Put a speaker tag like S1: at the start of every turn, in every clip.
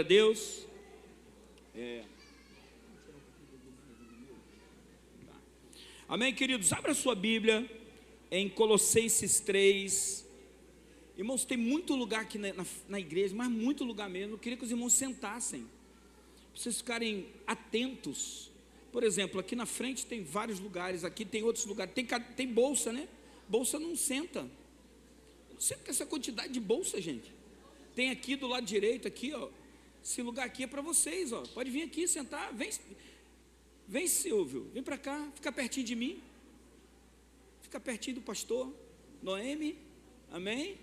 S1: a Deus. Amém, queridos? Abra a sua Bíblia em Colossenses 3. Irmãos, tem muito lugar aqui na igreja, mas muito lugar mesmo. Eu queria que os irmãos sentassem, para vocês ficarem atentos. Por exemplo, aqui na frente tem vários lugares, aqui tem outros lugares. Tem bolsa, né? Bolsa não senta. Eu não sei porque essa quantidade de bolsa, gente. Tem aqui do lado direito, aqui, ó. Esse lugar aqui é para vocês, ó. Pode vir aqui sentar. Vem, Silvio, vem para cá, fica pertinho de mim. Fica pertinho do pastor Noemi. Amém?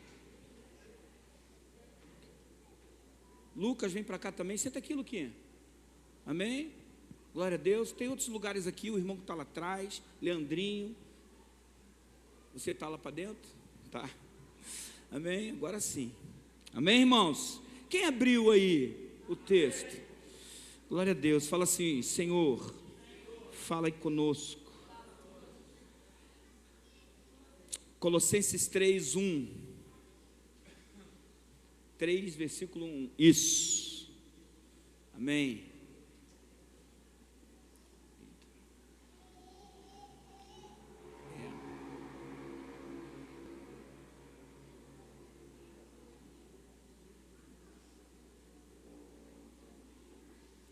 S1: Lucas, vem para cá também. Senta aqui, Luquinha. Amém? Glória a Deus. Tem outros lugares aqui, o irmão que está lá atrás, Leandrinho. Você está lá para dentro? Tá. Amém? Agora sim. Amém, irmãos? Quem abriu aí o texto? Glória a Deus. Fala assim: Senhor, fala aí conosco. Colossenses 3, 1. 3, versículo 1. Isso. Amém.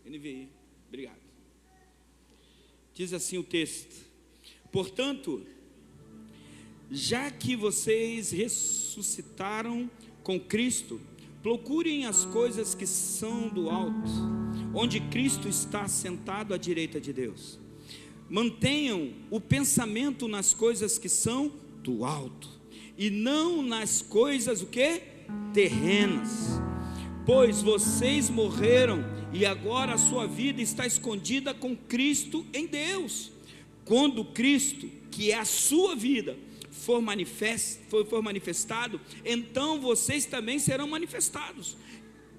S1: NVI, obrigado. Diz assim o texto: portanto, já que vocês ressuscitaram com Cristo, procurem as coisas que são do alto, onde Cristo está sentado à direita de Deus. Mantenham o pensamento nas coisas que são do alto, e não nas coisas o quê? Terrenas. Pois vocês morreram e agora a sua vida está escondida com Cristo em Deus. Quando Cristo, que é a sua vida, for manifestado, então vocês também serão manifestados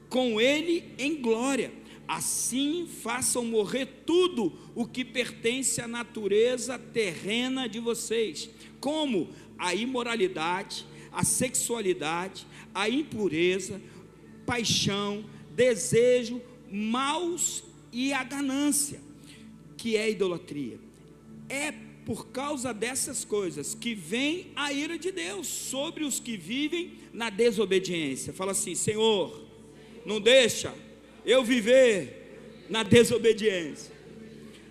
S1: com Ele em glória. Assim façam morrer tudo o que pertence à natureza terrena de vocês, como a imoralidade, a sexualidade, a impureza, paixão, desejo maus e a ganância, que é a idolatria. É por causa dessas coisas que vem a ira de Deus sobre os que vivem na desobediência. Fala assim: Senhor, não deixa eu viver na desobediência.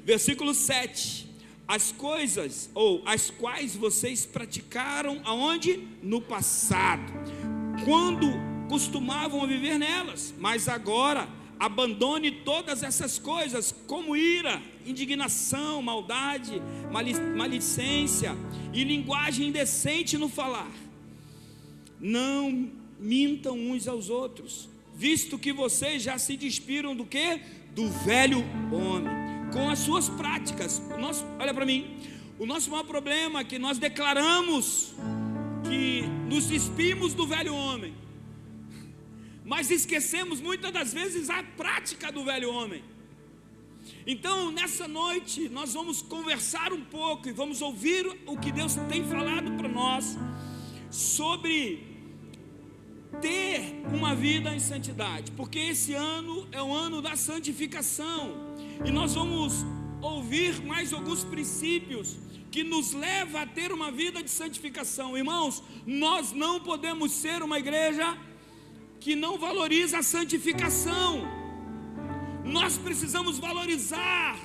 S1: Versículo 7. As coisas, ou as quais vocês praticaram aonde? No passado, quando costumavam viver nelas, mas agora abandone todas essas coisas, como ira, indignação, maldade, malicência e linguagem indecente no falar. Não mintam uns aos outros, visto que vocês já se despiram do quê? Do velho homem, com as suas práticas. Olha para mim, o nosso maior problema é que nós declaramos que nos despimos do velho homem, mas esquecemos muitas das vezes a prática do velho homem. Então nessa noite nós vamos conversar um pouco e vamos ouvir o que Deus tem falado para nós sobre ter uma vida em santidade, porque esse ano é o ano da santificação, e nós vamos ouvir mais alguns princípios que nos leva a ter uma vida de santificação. Irmãos, nós não podemos ser uma igreja que não valoriza a santificação. Nós precisamos valorizar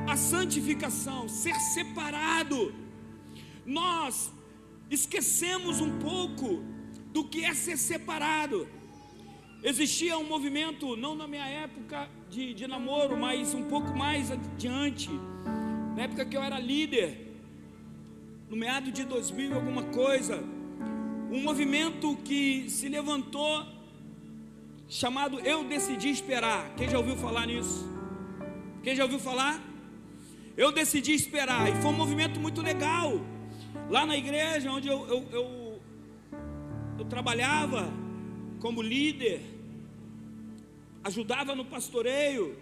S1: a santificação, ser separado. Nós esquecemos um pouco do que é ser separado. Existia um movimento, não na minha época de namoro, mas um pouco mais adiante, na época que eu era líder, no meado de 2000 alguma coisa, um movimento que se levantou, chamado Eu Decidi Esperar. Quem já ouviu falar nisso? Quem já ouviu falar? Eu Decidi Esperar. E foi um movimento muito legal. Lá na igreja onde eu trabalhava como líder, ajudava no pastoreio,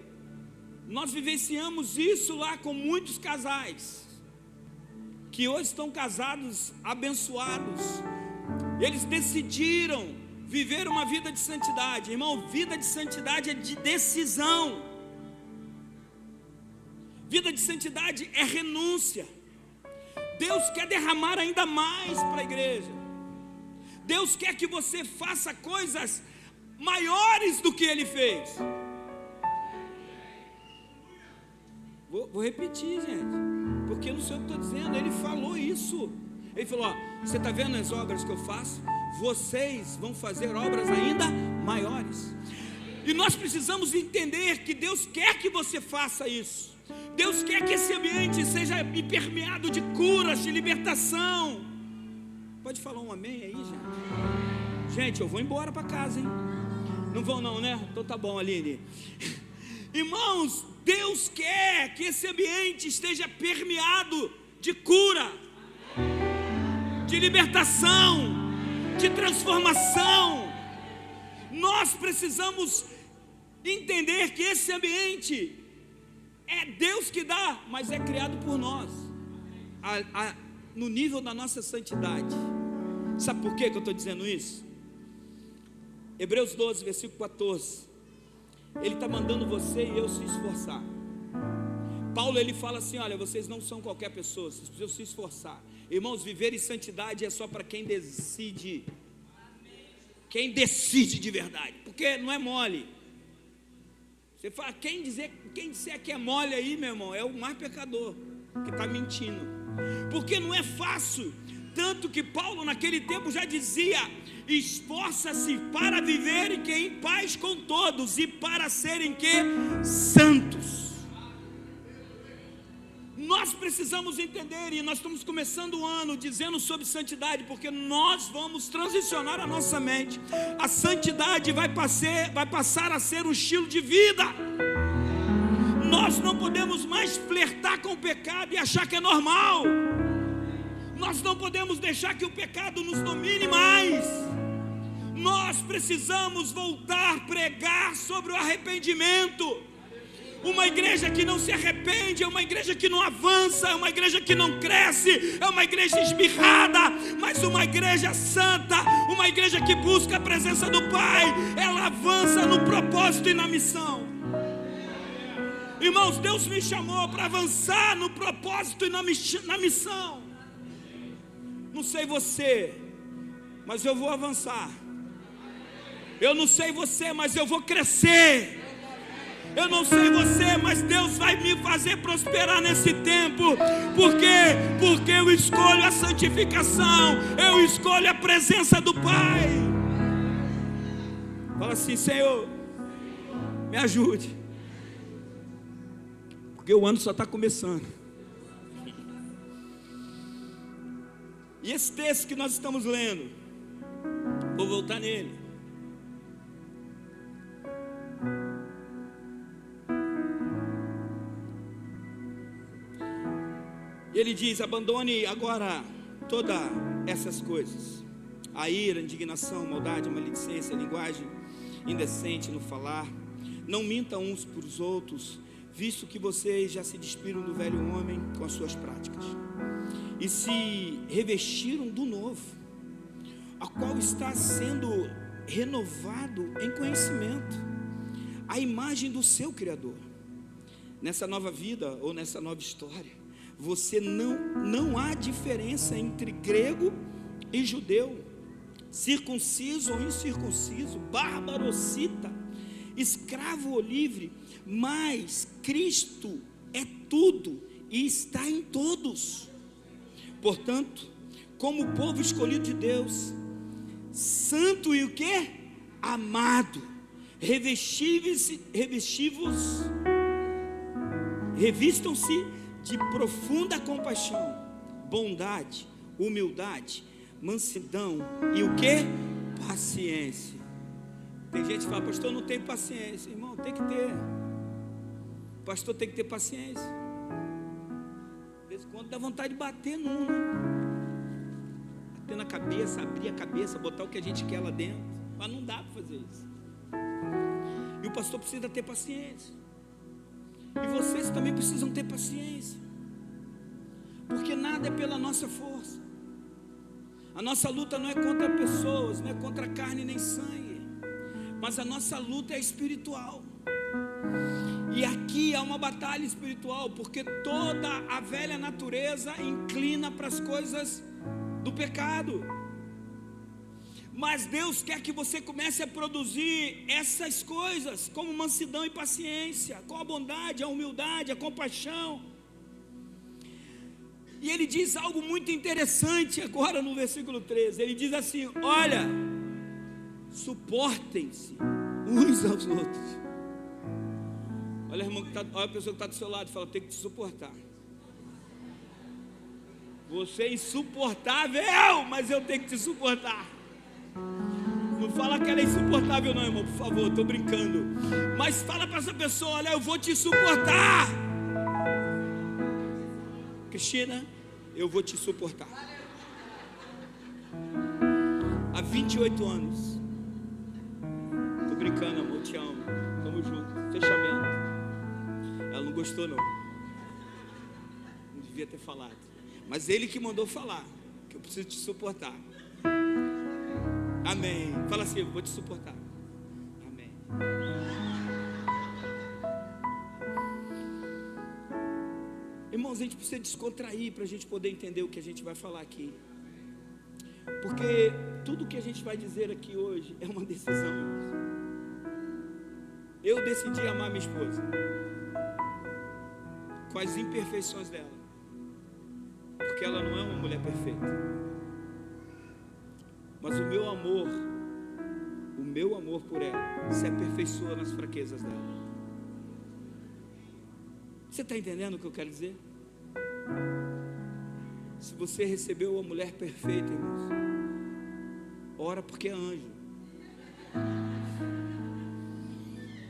S1: nós vivenciamos isso lá com muitos casais que hoje estão casados, abençoados. Eles decidiram viver uma vida de santidade. Irmão, vida de santidade é de decisão. Vida de santidade é renúncia. Deus quer derramar ainda mais para a igreja. Deus quer que você faça coisas maiores do que Ele fez. Vou repetir, gente, porque não sei o que estou dizendo. Ele falou isso. Ele falou: ó, você está vendo as obras que eu faço? Vocês vão fazer obras ainda maiores. E nós precisamos entender que Deus quer que você faça isso. Deus quer que esse ambiente seja permeado de curas, de libertação. Pode falar um amém aí, gente? Gente, eu vou embora para casa, hein? Não vão não, né? Então tá bom, Aline. Irmãos, Deus quer que esse ambiente esteja permeado de cura, de libertação, de transformação. Nós precisamos entender que esse ambiente é Deus que dá, mas é criado por nós, no nível da nossa santidade. Sabe por que eu estou dizendo isso? Hebreus 12, versículo 14. Ele está mandando você e eu se esforçar. Paulo, ele fala assim: olha, vocês não são qualquer pessoa, vocês precisam se esforçar. Irmãos, viver em santidade é só para quem decide. Quem decide de verdade, porque não é mole. Você fala, quem disser que é mole aí, meu irmão, é o mais pecador, que está mentindo. Porque não é fácil. Tanto que Paulo naquele tempo já dizia: esforça-se para viverem que em paz com todos e para serem que santos. Nós precisamos entender, e nós estamos começando o ano dizendo sobre santidade, porque nós vamos transicionar a nossa mente. A santidade vai passar a ser um estilo de vida. Nós não podemos mais flertar com o pecado e achar que é normal. Nós não podemos deixar que o pecado nos domine mais. Nós precisamos voltar a pregar sobre o arrependimento. Uma igreja que não se arrepende é uma igreja que não avança, é uma igreja que não cresce, é uma igreja esmirrada, mas uma igreja santa, uma igreja que busca a presença do Pai, ela avança no propósito e na missão. Irmãos, Deus me chamou para avançar no propósito e na missão. Não sei você, mas eu vou avançar. Eu não sei você, mas eu vou crescer. Eu não sei você, mas Deus vai me fazer prosperar nesse tempo. Por quê? Porque eu escolho a santificação, eu escolho a presença do Pai. Fala assim: Senhor, me ajude, porque o ano só está começando. E esse texto que nós estamos lendo, vou voltar nele. Ele diz: abandone agora todas essas coisas: a ira, a indignação, a maldade, a maledicência, a linguagem indecente no falar. Não mintam uns para os outros, visto que vocês já se despiram do velho homem com as suas práticas e se revestiram do novo, a qual está sendo renovado em conhecimento, a imagem do seu Criador. Nessa nova vida ou nessa nova história, você não há diferença entre grego e judeu, circunciso ou incircunciso, bárbaro ou cita, escravo ou livre, mas Cristo é tudo e está em todos. Portanto, como povo escolhido de Deus, santo e o que? Amado, revistam-se de profunda compaixão, bondade, humildade, mansidão e o que? Paciência. Tem gente que fala: pastor, não tem paciência. Irmão, tem que ter. Pastor, tem que ter paciência. De vez em quando dá vontade de bater num, né? Bater na cabeça, abrir a cabeça, botar o que a gente quer lá dentro. Mas não dá para fazer isso. E o pastor precisa ter paciência. E vocês também precisam ter paciência. Porque nada é pela nossa força, A nossa luta não é contra pessoas, não é contra carne nem sangue, mas a nossa luta é espiritual. E aqui há uma batalha espiritual, porque toda a velha natureza inclina para as coisas do pecado. Mas Deus quer que você comece a produzir essas coisas, como mansidão e paciência, com a bondade, a humildade, a compaixão. E ele diz algo muito interessante agora no versículo 13. Ele diz assim: olha, suportem-se uns aos outros. Olha, irmão, olha a pessoa que está do seu lado e fala: tem que te suportar. Você é insuportável, mas eu tenho que te suportar. Não fala que ela é insuportável não, irmão, por favor, estou brincando. Mas fala para essa pessoa: olha, eu vou te suportar. Cristina, eu vou te suportar. Há 28 anos. Estou brincando, amor, te amo. Tamo junto. Fechamento. Ela não gostou não. Não devia ter falado. Mas ele que mandou falar, que eu preciso te suportar. Amém. Fala assim: eu vou te suportar. Amém. Irmãos, a gente precisa descontrair para a gente poder entender o que a gente vai falar aqui. Porque tudo que a gente vai dizer aqui hoje é uma decisão, irmãos. Eu decidi amar minha esposa, com as imperfeições dela, porque ela não é uma mulher perfeita. Mas o meu amor por ela se aperfeiçoa nas fraquezas dela. Você está entendendo o que eu quero dizer? Se você recebeu uma mulher perfeita, irmãos, ora porque é anjo.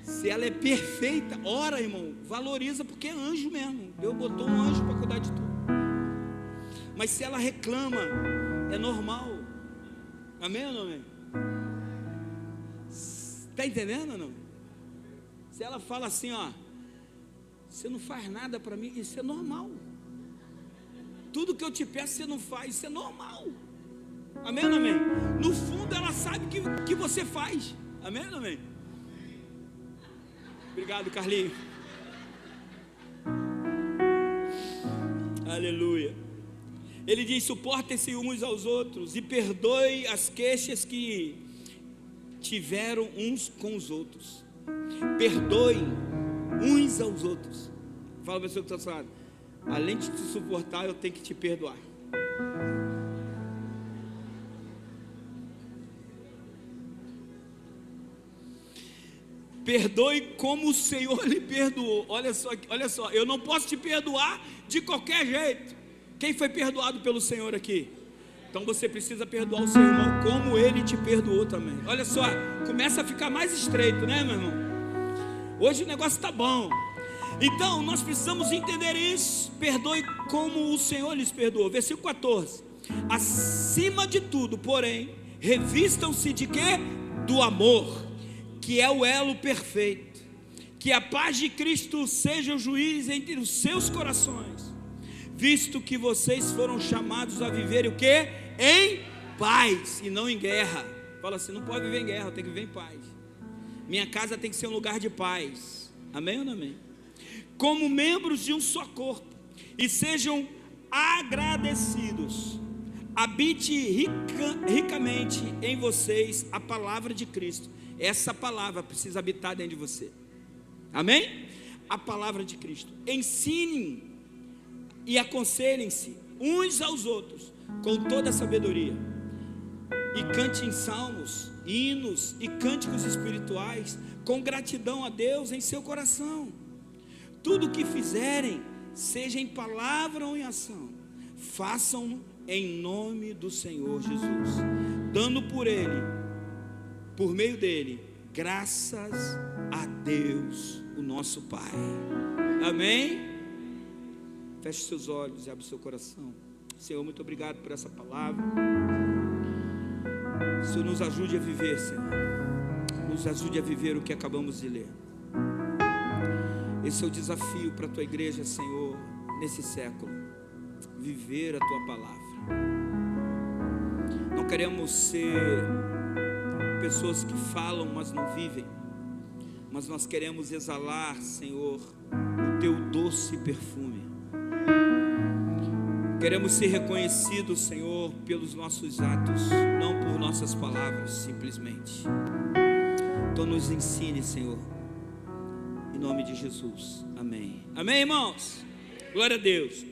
S1: Se ela é perfeita, ora, irmão, valoriza porque é anjo mesmo. Deus botou um anjo para cuidar de tudo. Mas se ela reclama, é normal. Amém ou não amém? Está entendendo ou não? Se ela fala assim, ó: você não faz nada para mim, isso é normal. Tudo que eu te peço você não faz, isso é normal. Amém ou não amém? No fundo ela sabe que você faz. Amém ou não amém? Obrigado, Carlinhos. Aleluia. Ele diz: suportem-se uns aos outros e perdoe as queixas que tiveram uns com os outros. Perdoe uns aos outros. Fala para a pessoa que está falando: além de te suportar, eu tenho que te perdoar. Perdoe como o Senhor lhe perdoou. Olha só, eu não posso te perdoar de qualquer jeito. Quem foi perdoado pelo Senhor aqui? Então você precisa perdoar o seu irmão como ele te perdoou também. Olha só, começa a ficar mais estreito, né, meu irmão? Hoje o negócio está bom. Então nós precisamos entender isso. Perdoe como o Senhor lhes perdoou. Versículo 14: acima de tudo, porém, revistam-se de quê? Do amor, que é o elo perfeito. Que a paz de Cristo seja o juiz entre os seus corações, visto que vocês foram chamados a viver o quê? Em paz e não em guerra. Fala assim: não pode viver em guerra, tem que viver em paz. Minha casa tem que ser um lugar de paz. Amém ou não amém? Como membros de um só corpo, e sejam agradecidos. Habite ricamente em vocês a palavra de Cristo. Essa palavra precisa habitar dentro de você. Amém? A palavra de Cristo. Ensinem e aconselhem-se uns aos outros com toda a sabedoria, e cantem salmos, hinos e cânticos espirituais com gratidão a Deus em seu coração. Tudo o que fizerem, seja em palavra ou em ação, façam em nome do Senhor Jesus, dando por meio dele, graças a Deus, o nosso Pai. Amém? Feche seus olhos e abre seu coração. Senhor, muito obrigado por essa palavra. Senhor, nos ajude a viver, Senhor. Nos ajude a viver o que acabamos de ler. Esse é o desafio para a tua igreja, Senhor, nesse século. Viver a tua palavra. Não queremos ser pessoas que falam, mas não vivem. Mas nós queremos exalar, Senhor, o Teu doce perfume. Queremos ser reconhecidos, Senhor, pelos nossos atos, não por nossas palavras, simplesmente. Então nos ensine, Senhor, em nome de Jesus. Amém. Amém, irmãos? Glória a Deus.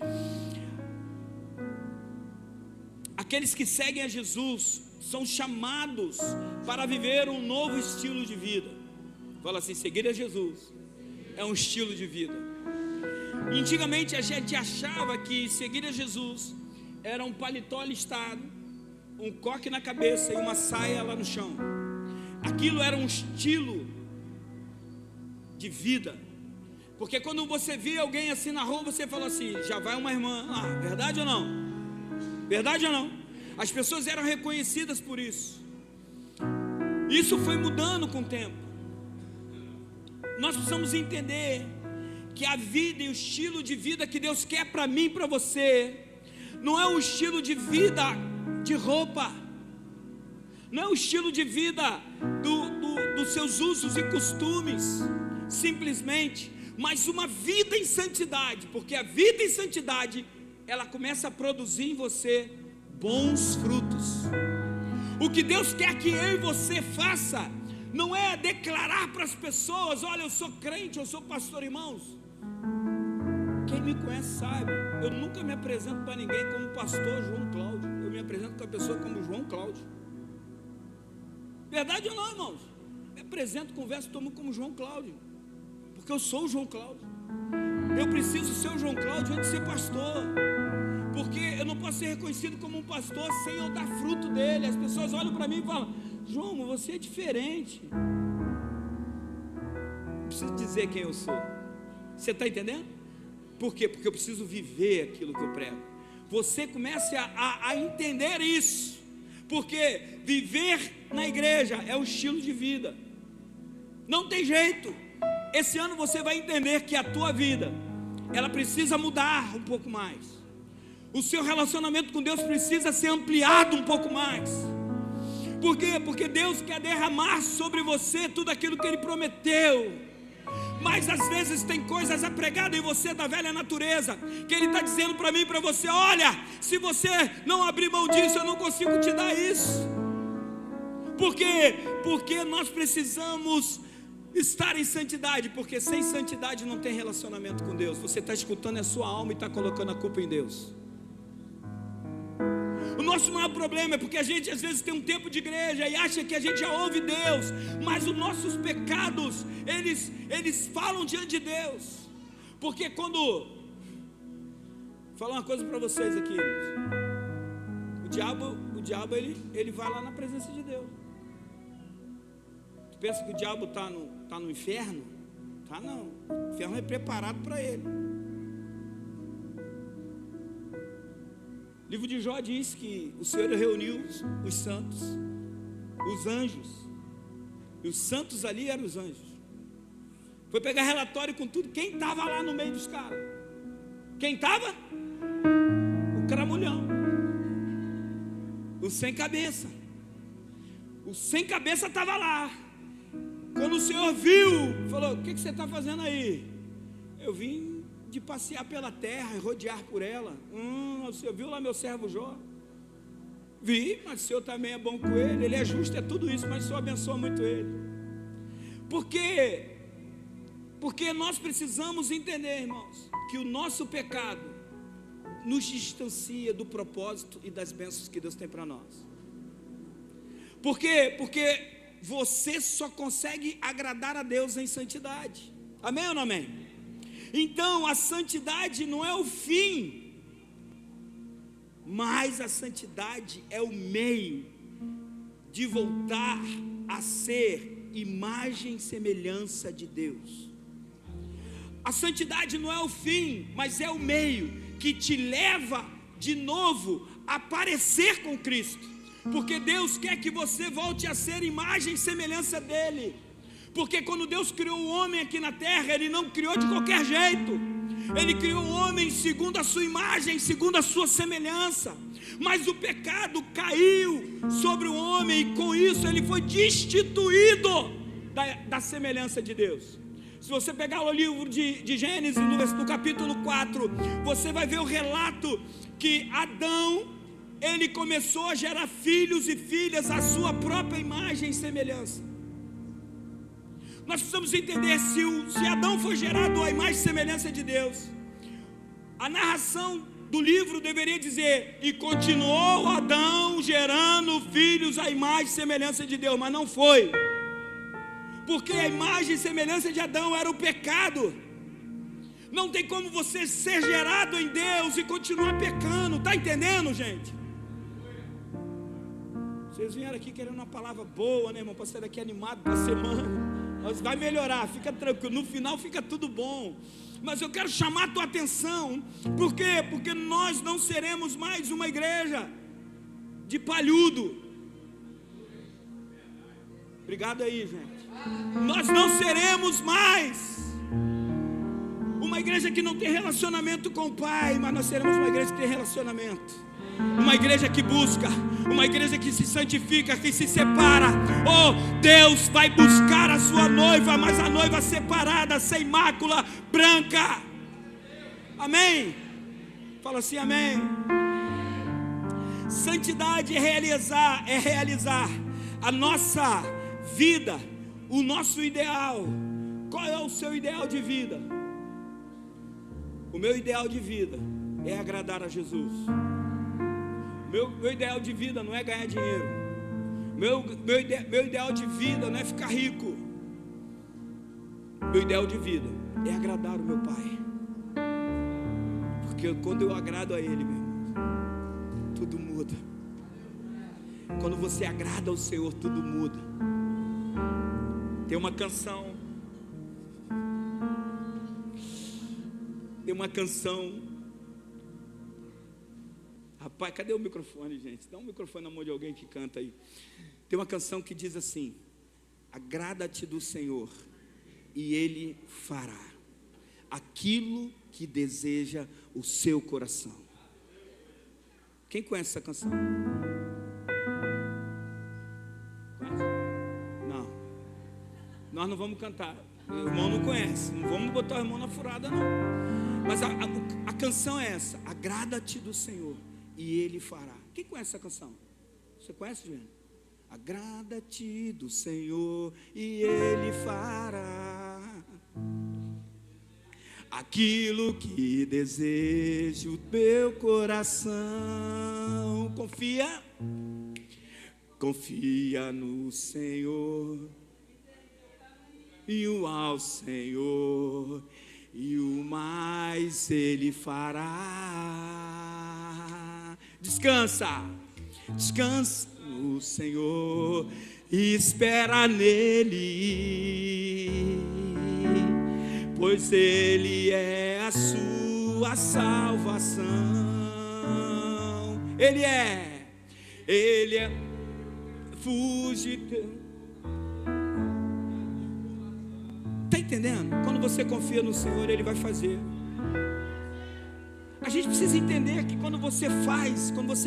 S1: Aqueles que seguem a Jesus são chamados para viver um novo estilo de vida. Fala assim: seguir a Jesus é um estilo de vida. Antigamente a gente achava que seguir a Jesus era um paletó listado, um coque na cabeça e uma saia lá no chão. Aquilo era um estilo de vida. Porque quando você via alguém assim na rua, você fala assim: já vai uma irmã. Ah, verdade ou não? Verdade ou não? As pessoas eram reconhecidas por isso. Isso foi mudando com o tempo. Nós precisamos entender que a vida e o estilo de vida que Deus quer para mim e para você não é um estilo de vida de roupa, não é o estilo de vida dos seus usos e costumes, simplesmente, mas uma vida em santidade, porque a vida em santidade, ela começa a produzir em você bons frutos. O que Deus quer que eu e você faça, não é declarar para as pessoas: olha, eu sou crente, eu sou pastor. Irmãos, quem me conhece sabe, eu nunca me apresento para ninguém como pastor João Cláudio. Eu me apresento com a pessoa como João Cláudio. Verdade ou não, irmãos? Me apresento, converso, tomo como João Cláudio, porque eu sou o João Cláudio. Eu preciso ser o João Cláudio antes de ser pastor, porque eu não posso ser reconhecido como um pastor sem eu dar fruto dele. As pessoas olham para mim e falam: João, você é diferente. Não preciso dizer quem eu sou. Você está entendendo? Por quê? Porque eu preciso viver aquilo que eu prego. Você comece a entender isso, porque viver na igreja é um estilo de vida. Não tem jeito. Esse ano você vai entender que a tua vida, ela precisa mudar um pouco mais. O seu relacionamento com Deus precisa ser ampliado um pouco mais. Por quê? Porque Deus quer derramar sobre você tudo aquilo que Ele prometeu. Mas às vezes tem coisas apregadas em você da velha natureza, que Ele está dizendo para mim e para você: olha, se você não abrir mão disso, eu não consigo te dar isso. Por quê? Porque nós precisamos estar em santidade, porque sem santidade não tem relacionamento com Deus. Você está escutando a sua alma e está colocando a culpa em Deus. O nosso maior problema é porque a gente às vezes tem um tempo de igreja e acha que a gente já ouve Deus, mas os nossos pecados, eles falam diante de Deus. Porque quando... Vou falar uma coisa para vocês aqui, o diabo ele vai lá na presença de Deus. Tu pensa que o diabo está no inferno? Tá não, o inferno é preparado para ele. O livro de Jó diz que o Senhor reuniu os santos, os anjos, e os santos ali eram os anjos. Foi pegar relatório com tudo. Quem estava lá no meio dos caras? Quem estava? O cramulhão, o sem cabeça. O sem cabeça estava lá. Quando o Senhor viu, falou: o que você está fazendo aí? Eu vim de passear pela terra e rodear por ela. O Senhor viu lá meu servo Jó? Vi, mas o Senhor também é bom com ele. Ele é justo, é tudo isso, mas o Senhor abençoa muito ele. Por quê? Porque nós precisamos entender, irmãos, que o nosso pecado nos distancia do propósito e das bênçãos que Deus tem para nós. Por quê? Porque você só consegue agradar a Deus em santidade. Amém ou não amém? Então a santidade não é o fim, mas a santidade é o meio de voltar a ser imagem e semelhança de Deus. A santidade não é o fim, mas é o meio que te leva de novo a parecer com Cristo, porque Deus quer que você volte a ser imagem e semelhança dele. Porque quando Deus criou o homem aqui na terra, Ele não criou de qualquer jeito. Ele criou o homem segundo a sua imagem, segundo a sua semelhança. Mas o pecado caiu sobre o homem, e com isso ele foi destituído da semelhança de Deus. Se você pegar o livro de Gênesis, no capítulo 4, você vai ver o relato que Adão, ele começou a gerar filhos e filhas à sua própria imagem e semelhança. Nós precisamos entender, se Adão foi gerado à imagem e semelhança de Deus, a narração do livro deveria dizer: e continuou Adão gerando filhos à imagem e semelhança de Deus, mas não foi, porque a imagem e semelhança de Adão era o pecado. Não tem como você ser gerado em Deus e continuar pecando. Está entendendo, gente? Vocês vieram aqui querendo uma palavra boa, né, irmão? Para sair daqui animado para a semana. Mas vai melhorar, fica tranquilo. No final fica tudo bom. Mas eu quero chamar a tua atenção. Por quê? Porque nós não seremos mais uma igreja de palhudo. Obrigado aí, gente. Nós não seremos mais uma igreja que não tem relacionamento com o Pai, mas nós seremos uma igreja que tem relacionamento. Uma igreja que busca, uma igreja que se santifica, que se separa. Oh, Deus vai buscar a sua noiva, mas a noiva separada, sem mácula, branca. Amém? Fala assim, amém. Santidade é realizar a nossa vida, o nosso ideal. Qual é o seu ideal de vida? O meu ideal de vida é agradar a Jesus. Meu ideal de vida não é ganhar dinheiro. Meu ideal de vida não é ficar rico. Meu ideal de vida é agradar o meu Pai. Porque quando eu agrado a Ele, meu irmão, tudo muda. Quando você agrada ao Senhor, tudo muda. Tem uma canção. Rapaz, cadê o microfone, gente? Dá um microfone na mão de alguém que canta aí. Tem uma canção que diz assim: agrada-te do Senhor, e Ele fará aquilo que deseja o seu coração. Quem conhece essa canção? Conhece? Não. Nós não vamos cantar. O irmão não conhece. Não vamos botar o irmão na furada, não. Mas a canção é essa: agrada-te do Senhor, e Ele fará. Quem conhece essa canção? Você conhece, Juliana? Agrada-te do Senhor, e Ele fará aquilo que deseja o teu coração. Confia no Senhor, e o ao Senhor, e o mais Ele fará. Descansa no Senhor e espera nele, pois Ele é a sua salvação. Ele é fugitivo. Está entendendo? Quando você confia no Senhor, Ele vai fazer. A gente precisa entender que quando você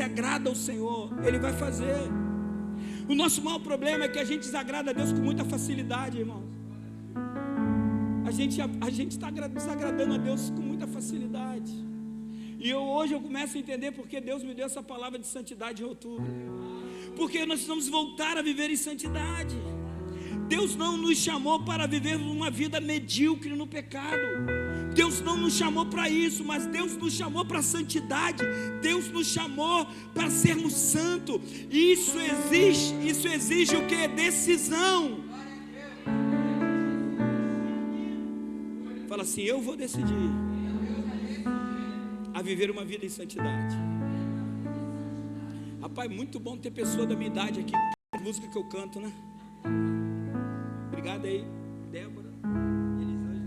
S1: agrada ao Senhor, Ele vai fazer. O nosso maior problema é que a gente desagrada a Deus com muita facilidade, irmão. A gente está desagradando a Deus com muita facilidade. E hoje eu começo a entender porque Deus me deu essa palavra de santidade em outubro. Porque nós precisamos voltar a viver em santidade. Deus não nos chamou para viver uma vida medíocre no pecado. Deus não nos chamou para isso, mas Deus nos chamou para a santidade. Deus nos chamou para sermos santos. Isso exige o que? Decisão. Fala assim: eu vou decidir a viver uma vida em santidade. Rapaz, muito bom ter pessoa da minha idade aqui. A música que eu canto, né? Obrigado aí, Débora, Elisângela.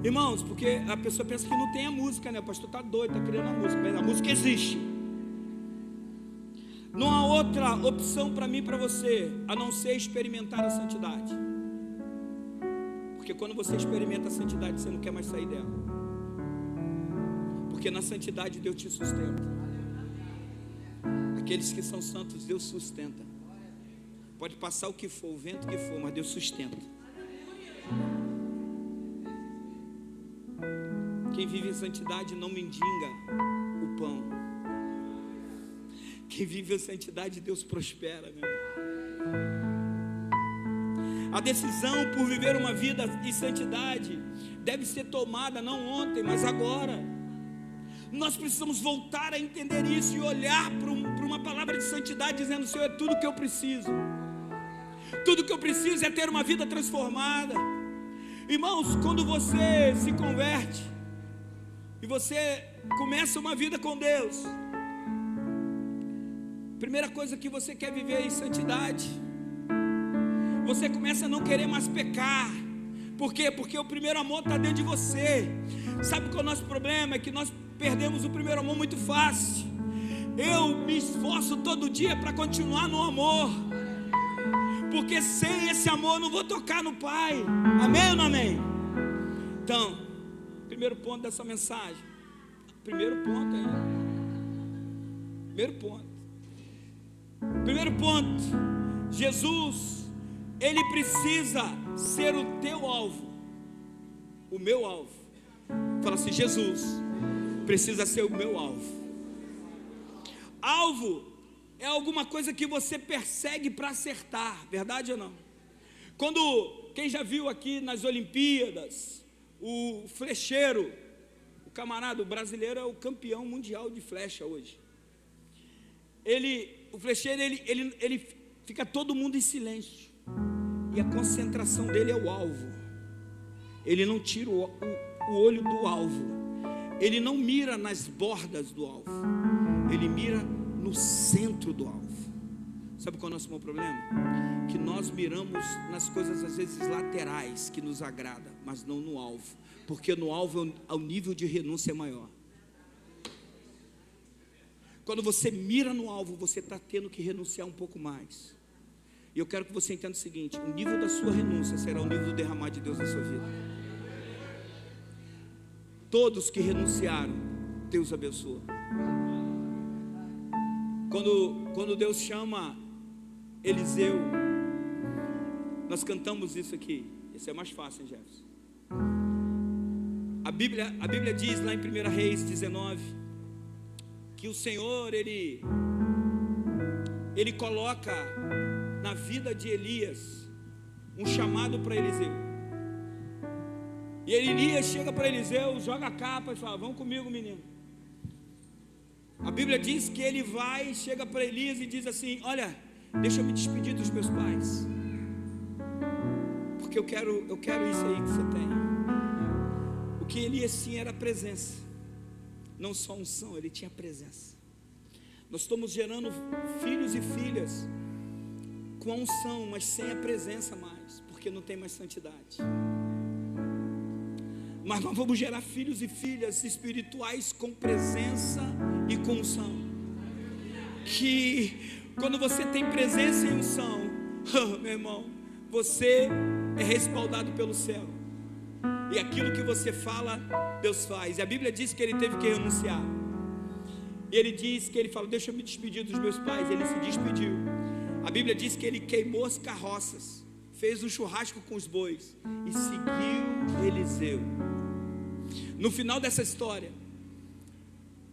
S1: Irmãos, porque a pessoa pensa que não tem a música, né? O pastor está doido, está criando a música. Mas a música existe. Não há outra opção para mim e para você a não ser experimentar a santidade. Porque quando você experimenta a santidade, você não quer mais sair dela. Porque na santidade Deus te sustenta. Aqueles que são santos, Deus sustenta. Pode passar o que for, o vento que for, mas Deus sustenta. Quem vive em santidade não mendiga o pão. Quem vive em santidade, Deus prospera, meu irmão. A decisão por viver uma vida em santidade deve ser tomada não ontem, mas agora. Nós precisamos voltar a entender isso e olhar para uma palavra de santidade dizendo: Senhor, é tudo que eu preciso. Tudo que eu preciso é ter uma vida transformada. Irmãos, quando você se converte e você começa uma vida com Deus, primeira coisa que você quer viver em santidade, você começa a não querer mais pecar. Por quê? Porque o primeiro amor está dentro de você. Sabe qual é o nosso problema? É que nós perdemos o primeiro amor muito fácil. Eu me esforço todo dia para continuar no amor, porque sem esse amor eu não vou tocar no Pai. Amém ou não amém? Então, primeiro ponto dessa mensagem. Primeiro ponto. Jesus, Ele precisa ser o teu alvo, o meu alvo. Fala assim: Jesus precisa ser o meu alvo. Alvo é alguma coisa que você persegue para acertar, verdade ou não? Quem já viu aqui nas Olimpíadas, o flecheiro, o camarada, o brasileiro é o campeão mundial de flecha hoje. O flecheiro, ele fica todo mundo em silêncio, e a concentração dele é o alvo. Ele não tira o olho do alvo, ele não mira nas bordas do alvo, ele mira no centro do alvo. Sabe qual é o nosso maior problema? Que nós miramos nas coisas às vezes laterais que nos agrada, mas não no alvo, porque no alvo o nível de renúncia é maior. Quando você mira no alvo, você está tendo que renunciar um pouco mais. E eu quero que você entenda o seguinte: o nível da sua renúncia será o nível do derramar de Deus na sua vida. Todos que renunciaram, Deus abençoa. Quando Deus chama Eliseu, nós cantamos isso aqui. Isso é mais fácil, hein, Jefferson? A Bíblia diz lá em 1 Reis 19 que o Senhor ele coloca na vida de Elias um chamado para Eliseu. E Elias chega para Eliseu, joga a capa e fala: vamos comigo, menino. A Bíblia diz que ele vai, chega para Elias e diz assim: olha, deixa eu me despedir dos meus pais, porque eu quero isso aí que você tem. O que Elias tinha era presença, não só unção, ele tinha presença. Nós estamos gerando filhos e filhas com a unção, mas sem a presença mais, porque não tem mais santidade. Mas nós vamos gerar filhos e filhas espirituais com presença e com unção. Que quando você tem presença e unção, meu irmão, você é respaldado pelo céu. E aquilo que você fala, Deus faz. E a Bíblia diz que ele teve que renunciar. E ele diz que ele falou: deixa eu me despedir dos meus pais. Ele se despediu. A Bíblia diz que ele queimou as carroças, fez um churrasco com os bois e seguiu Eliseu. No final dessa história,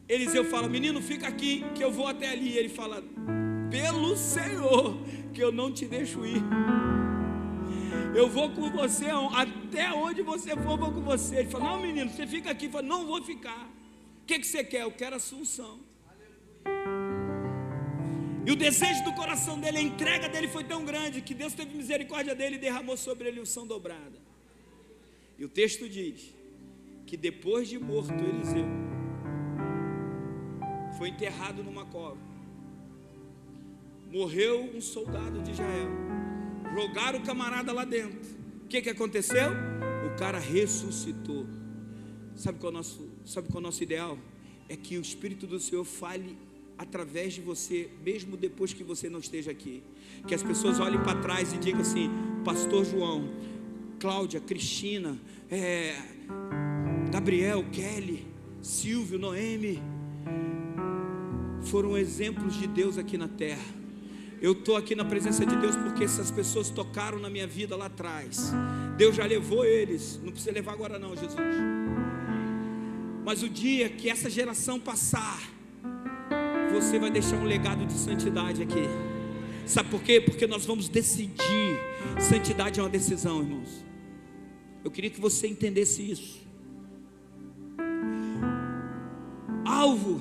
S1: Eliseu fala: menino, fica aqui que eu vou até ali. Ele fala: pelo Senhor que eu não te deixo ir, eu vou com você, até onde você for eu vou com você. Ele fala: não, menino, você fica aqui. Ele fala: não vou ficar. O que você quer? Eu quero a sua unção. E o desejo do coração dele, a entrega dele foi tão grande que Deus teve misericórdia dele e derramou sobre ele unção dobrada. E o texto diz que depois de morto Eliseu, foi enterrado numa cova. Morreu um soldado de Israel, jogaram o camarada lá dentro. O que aconteceu? O cara ressuscitou. Sabe qual é o nosso ideal? É que o Espírito do Senhor fale através de você, mesmo depois que você não esteja aqui. Que as pessoas olhem para trás e digam assim: pastor João, Cláudia, Cristina, Gabriel, Kelly, Silvio, Noemi, foram exemplos de Deus aqui na terra. Eu estou aqui na presença de Deus porque essas pessoas tocaram na minha vida lá atrás. Deus já levou eles, não precisa levar agora não, Jesus. Mas o dia que essa geração passar, você vai deixar um legado de santidade aqui. Sabe por quê? Porque nós vamos decidir. Santidade é uma decisão, irmãos. Eu queria que você entendesse isso. Alvo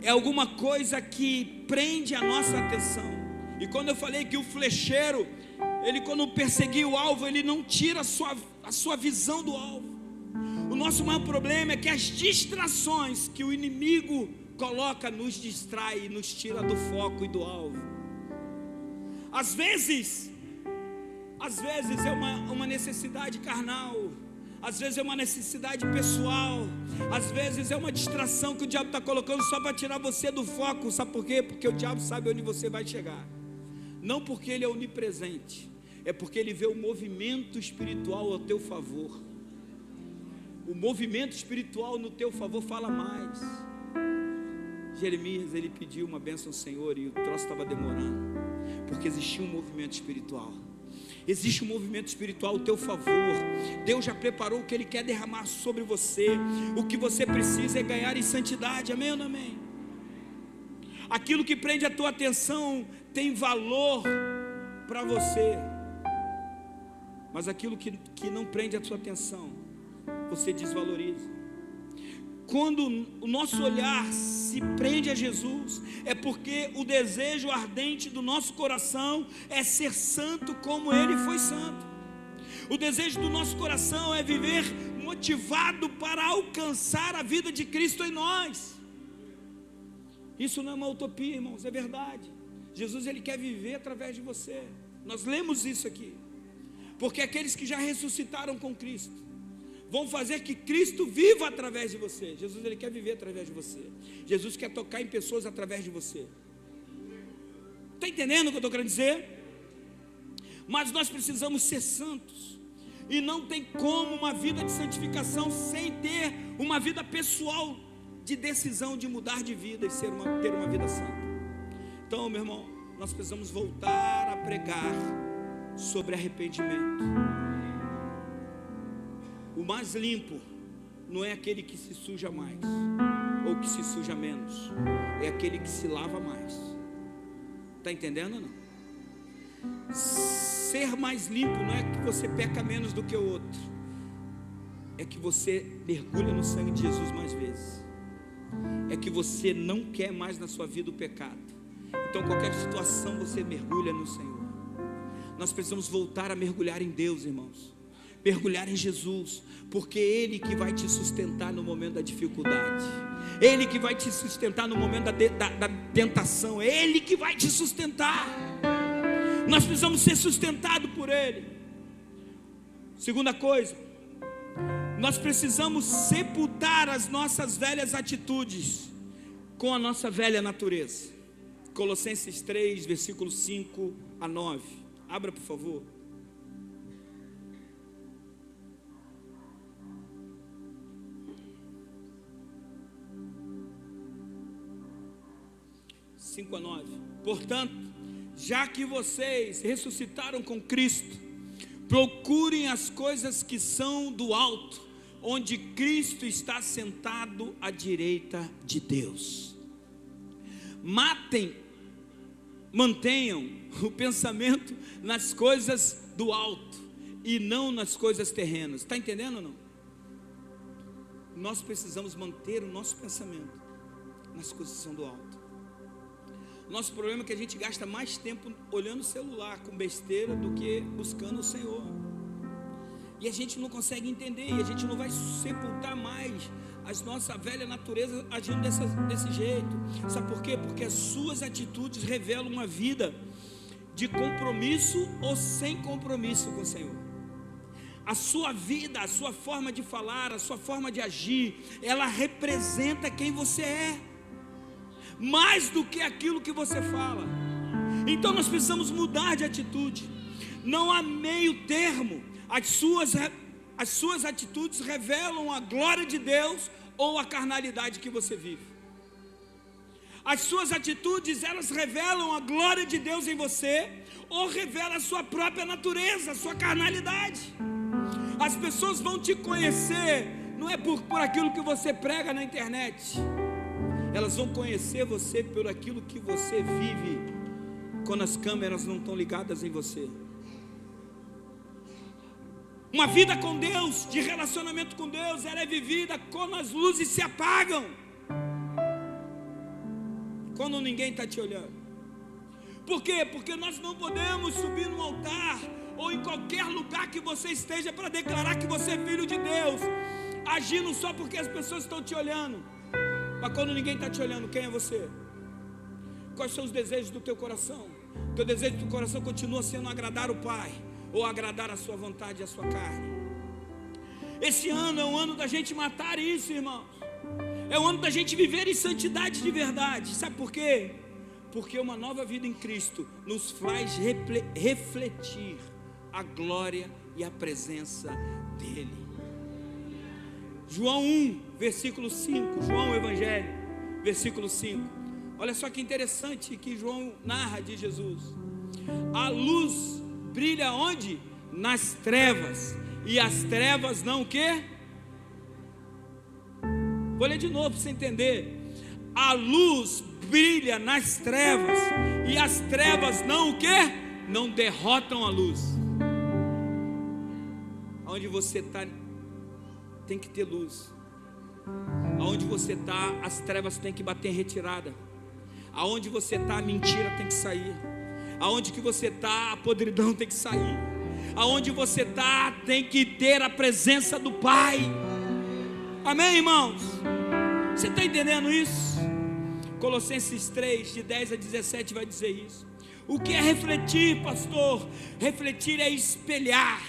S1: é alguma coisa que prende a nossa atenção. E quando eu falei que o flecheiro, ele quando perseguir o alvo, ele não tira a sua visão do alvo. O nosso maior problema é que as distrações que o inimigo coloca nos distrai e nos tira do foco e do alvo. Às vezes é uma necessidade carnal, às vezes é uma necessidade pessoal, às vezes é uma distração que o diabo está colocando só para tirar você do foco. Sabe por quê? Porque o diabo sabe onde você vai chegar. Não porque ele é onipresente, é porque ele vê o movimento espiritual ao teu favor. O movimento espiritual no teu favor fala mais. Jeremias, ele pediu uma bênção ao Senhor e o troço estava demorando, porque existia um movimento espiritual. Existe um movimento espiritual ao teu favor. Deus já preparou o que Ele quer derramar sobre você. O que você precisa é ganhar em santidade. Amém ou não amém? Aquilo que prende a tua atenção tem valor para você, mas aquilo que não prende a tua atenção, você desvaloriza. Quando o nosso olhar se prende a Jesus, é porque o desejo ardente do nosso coração é ser santo como Ele foi santo. O desejo do nosso coração é viver motivado para alcançar a vida de Cristo em nós. Isso não é uma utopia, irmãos, é verdade. Jesus, Ele quer viver através de você. Nós lemos isso aqui, porque aqueles que já ressuscitaram com Cristo vão fazer que Cristo viva através de você. Jesus, Ele quer viver através de você. Jesus quer tocar em pessoas através de você. Está entendendo o que eu estou querendo dizer? Mas nós precisamos ser santos, e não tem como uma vida de santificação sem ter uma vida pessoal de decisão de mudar de vida e ter uma vida santa. Então, meu irmão, nós precisamos voltar a pregar sobre arrependimento. O mais limpo não é aquele que se suja mais ou que se suja menos, é aquele que se lava mais. Está entendendo ou não? Ser mais limpo não é que você peca menos do que o outro, é que você mergulha no sangue de Jesus mais vezes, é que você não quer mais na sua vida o pecado. Então qualquer situação você mergulha no Senhor. Nós precisamos voltar a mergulhar em Deus, irmãos, mergulhar em Jesus, porque é Ele que vai te sustentar no momento da dificuldade, é Ele que vai te sustentar no momento da tentação, é Ele que vai te sustentar. Nós precisamos ser sustentados por Ele. Segunda coisa, nós precisamos sepultar as nossas velhas atitudes com a nossa velha natureza. Colossenses 3, versículos 5 a 9. Abra, por favor. Portanto, já que vocês ressuscitaram com Cristo, procurem as coisas que são do alto, onde Cristo está sentado à direita de Deus. Mantenham o pensamento nas coisas do alto e não nas coisas terrenas. Está entendendo ou não? Nós precisamos manter o nosso pensamento nas coisas que são do alto. Nosso problema é que a gente gasta mais tempo olhando o celular com besteira do que buscando o Senhor. E a gente não consegue entender, e a gente não vai sepultar mais a nossa velha natureza agindo desse jeito. Sabe por quê? Porque as suas atitudes revelam uma vida de compromisso ou sem compromisso com o Senhor. A sua vida, a sua forma de falar, a sua forma de agir, ela representa quem você é, mais do que aquilo que você fala. Então nós precisamos mudar de atitude. Não há meio termo. As suas atitudes revelam a glória de Deus ou a carnalidade que você vive. As suas atitudes, elas revelam a glória de Deus em você, ou revelam a sua própria natureza, a sua carnalidade. As pessoas vão te conhecer, não é por aquilo que você prega na internet. Elas vão conhecer você por aquilo que você vive, quando as câmeras não estão ligadas em você. Uma vida com Deus, de relacionamento com Deus, ela é vivida quando as luzes se apagam, quando ninguém está te olhando. Por quê? Porque nós não podemos subir no altar ou em qualquer lugar que você esteja para declarar que você é filho de Deus, agindo só porque as pessoas estão te olhando. Mas quando ninguém está te olhando, quem é você? Quais são os desejos do teu coração? Teu desejo do teu coração continua sendo agradar o Pai, ou agradar a sua vontade e a sua carne? Esse ano é um ano da gente matar isso, irmãos. É um ano da gente viver em santidade de verdade. Sabe por quê? Porque uma nova vida em Cristo nos faz refletir a glória e a presença dEle. João 1, versículo 5, João Evangelho, versículo 5. Olha só que interessante que João narra de Jesus. A luz brilha onde? Nas trevas, e as trevas não o quê? Vou ler de novo para você entender. A luz brilha nas trevas, e as trevas não o quê? Não derrotam a luz. Aonde você está, tem que ter luz. Aonde você está, as trevas têm que bater em retirada. Aonde você está, a mentira tem que sair. Aonde que você está, a podridão tem que sair. Aonde você está, tem que ter a presença do Pai. Amém, irmãos? Você está entendendo isso? Colossenses 3, de 10 a 17 vai dizer isso. O que é refletir, pastor? Refletir é espelhar.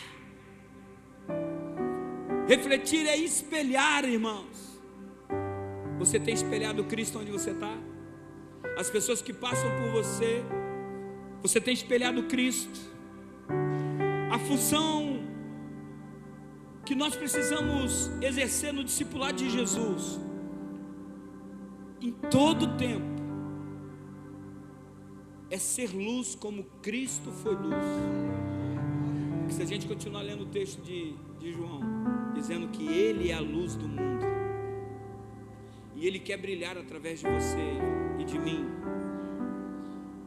S1: Refletir é espelhar, irmãos. Você tem espelhado Cristo onde você está? As pessoas que passam por você, você tem espelhado Cristo. A função que nós precisamos exercer no discipulado de Jesus, em todo o tempo, é ser luz como Cristo foi luz. Porque se a gente continuar lendo o texto de João, dizendo que Ele é a luz do mundo, e Ele quer brilhar através de você e de mim,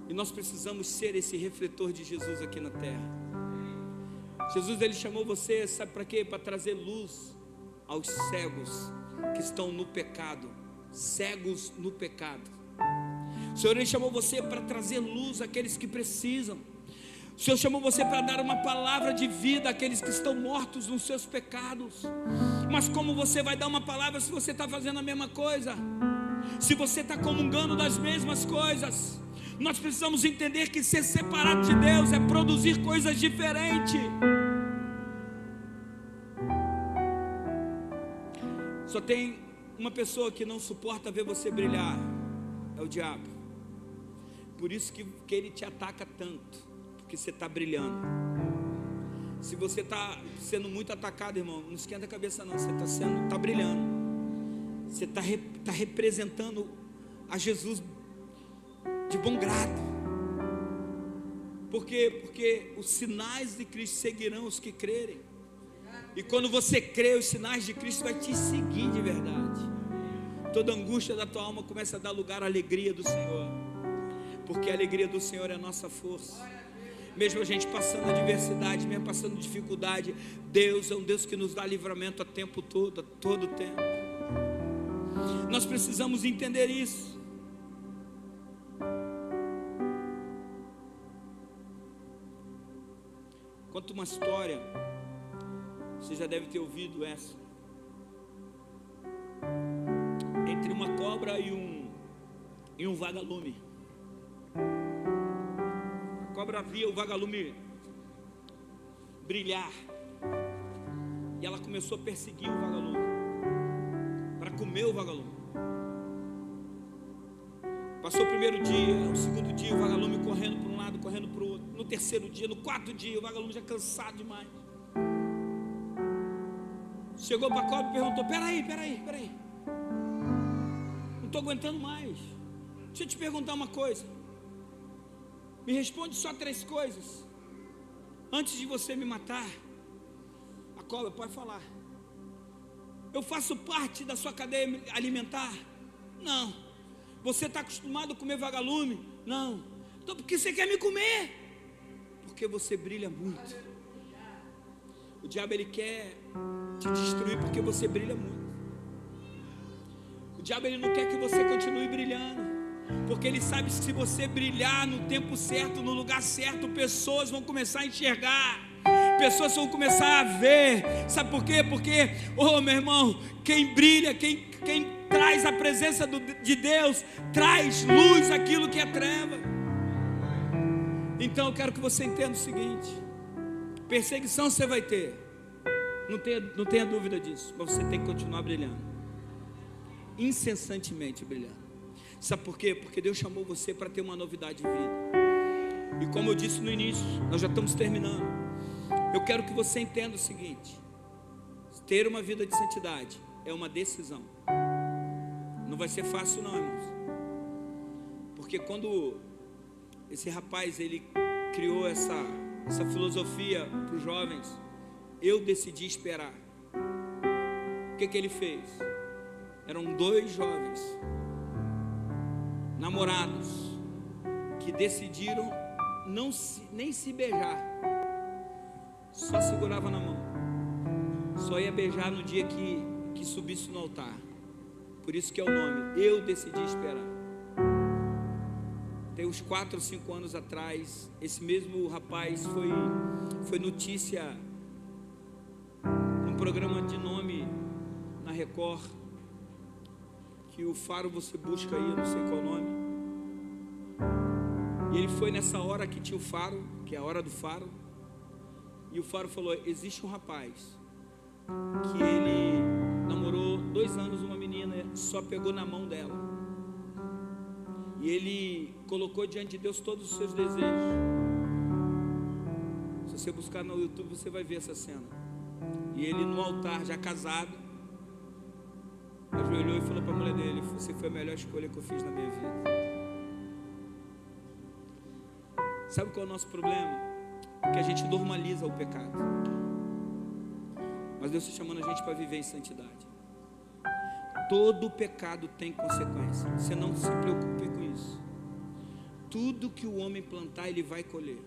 S1: e nós precisamos ser esse refletor de Jesus aqui na terra. Jesus, Ele chamou você, sabe para quê? Para trazer luz aos cegos que estão no pecado, cegos no pecado. O Senhor, Ele chamou você para trazer luz àqueles que precisam. O Senhor chamou você para dar uma palavra de vida àqueles que estão mortos nos seus pecados. Mas como você vai dar uma palavra se você está fazendo a mesma coisa? Se você está comungando das mesmas coisas? Nós precisamos entender que ser separado de Deus é produzir coisas diferentes. Só tem uma pessoa que não suporta ver você brilhar, é o diabo. Por isso que ele te ataca tanto, porque você está brilhando. Se você está sendo muito atacado, irmão, não esquenta a cabeça não, você está brilhando. Você está representando a Jesus de bom grado. Por quê? Porque os sinais de Cristo seguirão os que crerem. E quando você crê, os sinais de Cristo vai te seguir de verdade. Toda angústia da tua alma começa a dar lugar à alegria do Senhor, porque a alegria do Senhor é a nossa força. Mesmo a gente passando adversidade, mesmo passando dificuldade, Deus é um Deus que nos dá livramento a tempo todo, a todo tempo. Nós precisamos entender isso. Conta uma história, você já deve ter ouvido essa, entre uma cobra e um vagalume. A cobra via o vagalume brilhar, e ela começou a perseguir o vagalume, para comer o vagalume. Passou o primeiro dia, o segundo dia, o vagalume correndo para um lado, correndo para o outro. No terceiro dia, no quarto dia, o vagalume já cansado demais. Chegou para a cobra e perguntou: peraí, estou aguentando mais. Deixa eu te perguntar uma coisa. Me responde só 3 coisas. Antes de você me matar. A cobra pode falar. Eu faço parte da sua cadeia alimentar? Não. Você está acostumado a comer vagalume? Não. Então por que você quer me comer? Porque você brilha muito. O diabo ele quer te destruir porque você brilha muito. O diabo ele não quer que você continue brilhando, porque ele sabe que se você brilhar no tempo certo, no lugar certo, pessoas vão começar a enxergar, pessoas vão começar a ver. Sabe por quê? Porque, meu irmão, quem brilha, quem traz a presença de Deus, traz luz àquilo que é treva. Então eu quero que você entenda o seguinte: perseguição você vai ter, não tenha dúvida disso, mas você tem que continuar brilhando, incessantemente brilhando. Sabe por quê? Porque Deus chamou você para ter uma novidade de vida. E como eu disse no início, nós já estamos terminando. Eu quero que você entenda o seguinte: ter uma vida de santidade é uma decisão. Não vai ser fácil não, irmãos. Porque quando esse rapaz ele criou essa filosofia para os jovens, eu decidi esperar. O que ele fez? Eram 2 jovens namorados que decidiram nem se beijar, só segurava na mão, só ia beijar no dia que subisse no altar. Por isso que é o nome, eu decidi esperar. Tem uns 4 ou 5 anos atrás, esse mesmo rapaz foi notícia num programa de nome na Record, que o Faro você busca aí, eu não sei qual o nome. E ele foi nessa hora que tinha o Faro, que é a hora do Faro. E o Faro falou: existe um rapaz que ele namorou 2 anos uma menina, só pegou na mão dela. E ele colocou diante de Deus todos os seus desejos. Se você buscar no YouTube, você vai ver essa cena. E ele no altar, já casado, ajoelhou e falou para a mulher dele: você foi a melhor escolha que eu fiz na minha vida. Sabe qual é o nosso problema? Que a gente normaliza o pecado. Mas Deus está chamando a gente para viver em santidade. Todo pecado tem consequência. Você não se preocupe com isso. Tudo que o homem plantar, ele vai colher.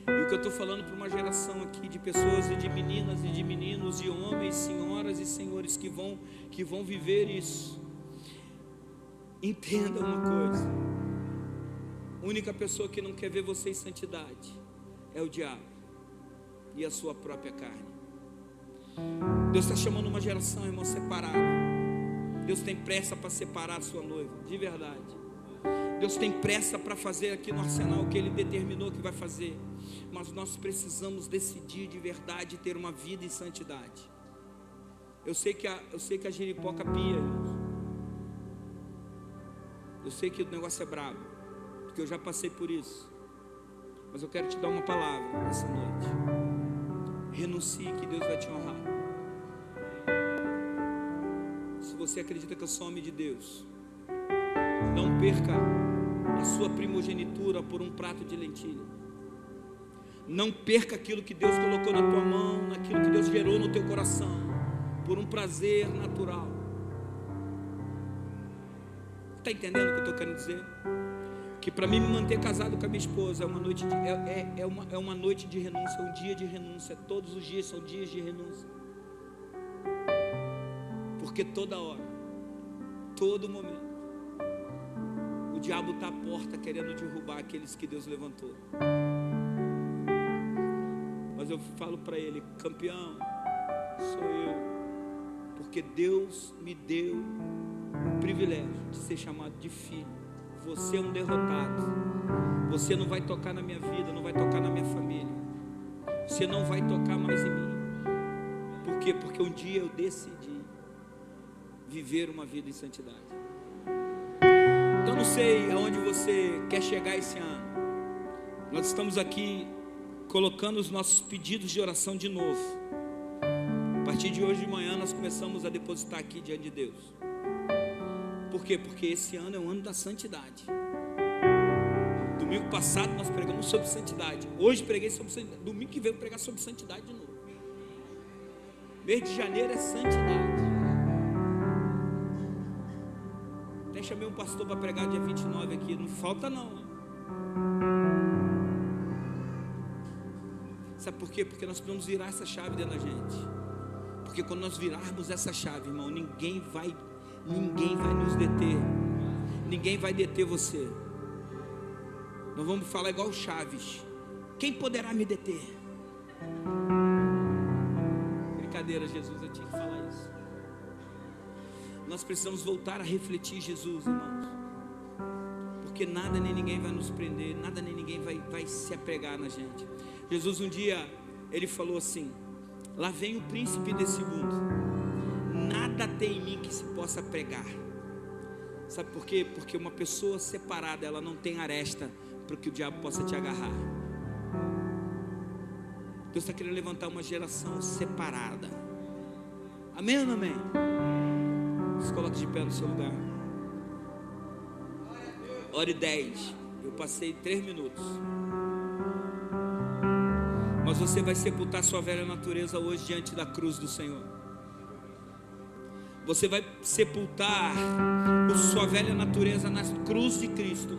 S1: E o que eu estou falando para uma geração aqui de pessoas, e de meninas e de meninos, e homens, senhoras e senhores que vão viver isso. Entenda uma coisa: a única pessoa que não quer ver você em santidade é o diabo e a sua própria carne. Deus está chamando uma geração, irmão, separada. Deus tem pressa para separar a sua noiva, de verdade. Deus tem pressa para fazer aqui no arsenal o que Ele determinou que vai fazer. Mas nós precisamos decidir de verdade ter uma vida em santidade. Eu sei que a giripoca pia, irmãos. Eu sei que o negócio é brabo, porque eu já passei por isso. Mas eu quero te dar uma palavra essa noite: renuncie, que Deus vai te honrar. Se você acredita que eu sou homem de Deus, não perca a sua primogenitura por um prato de lentilha. Não perca aquilo que Deus colocou na tua mão, naquilo que Deus gerou no teu coração, por um prazer natural. Está entendendo o que eu estou querendo dizer? Que para mim me manter casado com a minha esposa é uma noite uma noite de renúncia, é um dia de renúncia. Todos os dias são dias de renúncia. Porque toda hora, todo momento, o diabo está à porta querendo derrubar aqueles que Deus levantou. Mas eu falo para ele: campeão sou eu, porque Deus me deu o privilégio de ser chamado de filho. Você é um derrotado. Você não vai tocar na minha vida, não vai tocar na minha família. Você não vai tocar mais em mim. Por quê? Porque um dia eu decidi viver uma vida em santidade. Então não sei aonde você quer chegar esse ano. Nós estamos aqui colocando os nossos pedidos de oração de novo. A partir de hoje de manhã nós começamos a depositar aqui diante de Deus. Por quê? Porque esse ano é o ano da santidade. Domingo passado nós pregamos sobre santidade. Hoje preguei sobre santidade. Domingo que vem eu vou pregar sobre santidade de novo. Mês de janeiro é santidade. Até chamei um pastor para pregar dia 29 aqui. Não falta não. Sabe por quê? Porque nós precisamos virar essa chave dentro da gente. Porque quando nós virarmos essa chave, irmão, ninguém vai nos deter. Ninguém vai deter você. Nós vamos falar igual Chaves. Quem poderá me deter? Brincadeira, Jesus, eu tinha que falar isso. Nós precisamos voltar a refletir Jesus, irmãos. Porque nada nem ninguém vai nos prender, nada nem ninguém vai se apegar na gente. Jesus um dia, ele falou assim: lá vem o príncipe desse mundo, nada tem em mim que se possa pregar. Sabe por quê? Porque uma pessoa separada, ela não tem aresta para que o diabo possa te agarrar. Deus está querendo levantar uma geração separada. Amém ou não amém? Se coloque de pé no seu lugar. Ore 10. Eu passei 3 minutos. Mas você vai sepultar sua velha natureza hoje diante da cruz do Senhor. Você vai sepultar a sua velha natureza na cruz de Cristo.